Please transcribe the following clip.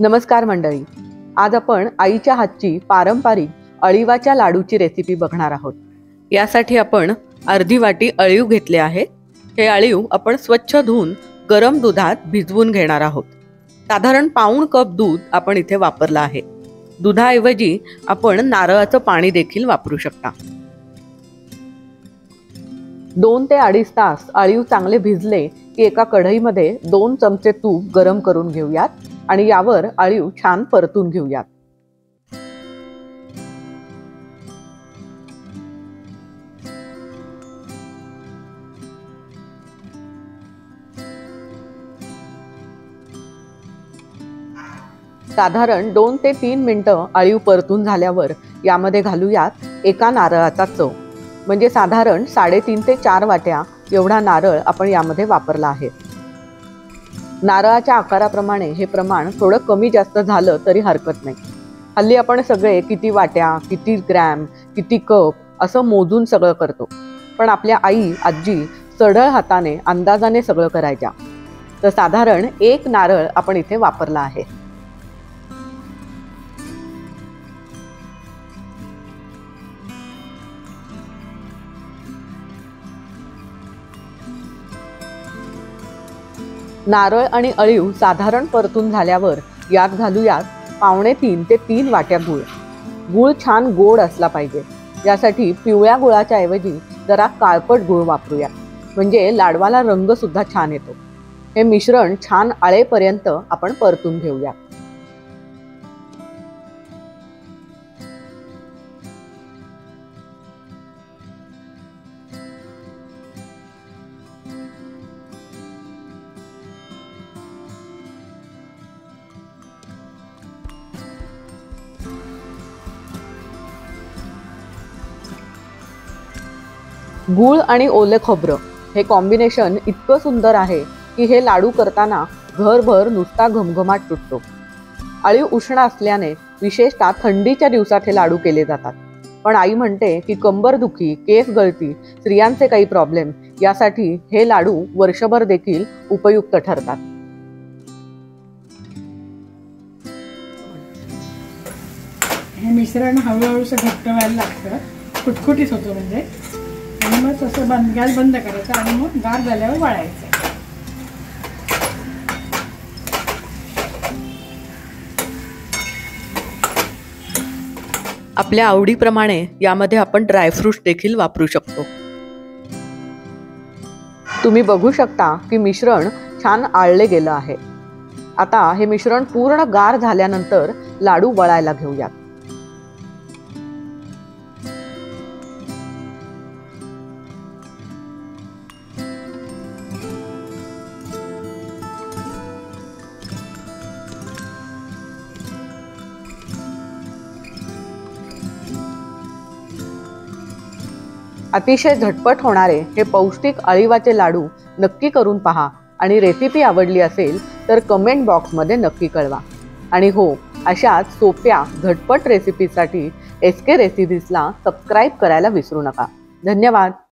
नमस्कार मंडळी, आज आपण आईच्या हातची पारंपरिक अळीवाच्या लाडूची रेसिपी बघणार आहोत। यासाठी आपण अर्धी वाटी अळीव घेतले आहे। हे अळीव आपण स्वच्छ धुवून गरम दुधात भिजवून घेणार आहोत। साधारण पाऊण कप दूध आपण इथे वापरला आहे। दुधाऐवजी आपण नारळाचं पाणी देखील वापरू शकता। 2 ते 2.5 तास अळीव चांगले भिजले की एका कढईमध्ये 2 चमचे तूप गरम करून घेऊयात आणि यावर अळीव छान परतून घेऊयात। साधारण 2 ते 3 मिनिटं अळीव परतून झाल्यावर यामध्ये घालूयात एका नारळाचा चव, म्हणजे साधारण 3.5 ते 4 वाट्या एवढा नारळ आपण यामध्ये वापरला आहे। नारळाच्या आकाराप्रमाणे हे प्रमाण थोडं कमी जास्त झालं तरी हरकत नाही। हल्ली आपण सगळे किती वाट्या, किती ग्रॅम, किती कप असं मोजून सगळं करतो, पण आपल्या आई आजी सढळ हाताने अंदाजाने सगळं करायच्या। तर साधारण 1 नारळ आपण इथे वापरला आहे। नारळ आणि अळीव साधारण परतून झाल्यावर यात घालूयात 2.25 ते 3 वाट्या गूळ। गूळ छान गोड असला पाहिजे, यासाठी पिवळ्या गुळाच्या ऐवजी जरा काळपट गूळ वापरूया, म्हणजे लाडवाला रंग सुद्धा छान येतो। हे मिश्रण छान आळेपर्यंत आपण परतून घेऊया। गूळ आणि ओले खोबरं हे कॉम्बिनेशन इतकं सुंदर आहे की हे लाडू करताना घरभर नुसता घमघमाट सुटतो। अळीव उष्ण असल्याने विशेषतः थंडीच्या दिवसात हे लाडू केले जातात, पण आई म्हणते की कंबरदुखी, केस गळती, स्त्रियांचे काही प्रॉब्लेम यासाठी हे लाडू वर्षभर देखील उपयुक्त ठरतात। हे मिश्रण हळूहळूसं घट्ट व्हायला लागतं, खुटखुटीत होतं म्हणजे, आणि मग तसं गॅस बंद करायचा आणि मग गार झाल्यावर वाळायचं। आपल्या आवडीप्रमाणे यामध्ये आपण ड्रायफ्रूट्स देखील वापरू शकतो। तुम्ही बघू शकता की मिश्रण छान आळले गेलं आहे। आता हे मिश्रण पूर्ण गार झाल्यानंतर लाडू वळायला घेऊयात। अतिशय झटपट होणारे हे पौष्टिक अळीवाचे लाडू नक्की करून पहा आणि रेसिपी आवडली असेल तर कमेंट बॉक्समध्ये नक्की कळवा। आणि हो, अशाच सोप्या झटपट रेसिपीसाठी SK रेसिपीजला सबस्क्राईब करायला विसरू नका। धन्यवाद।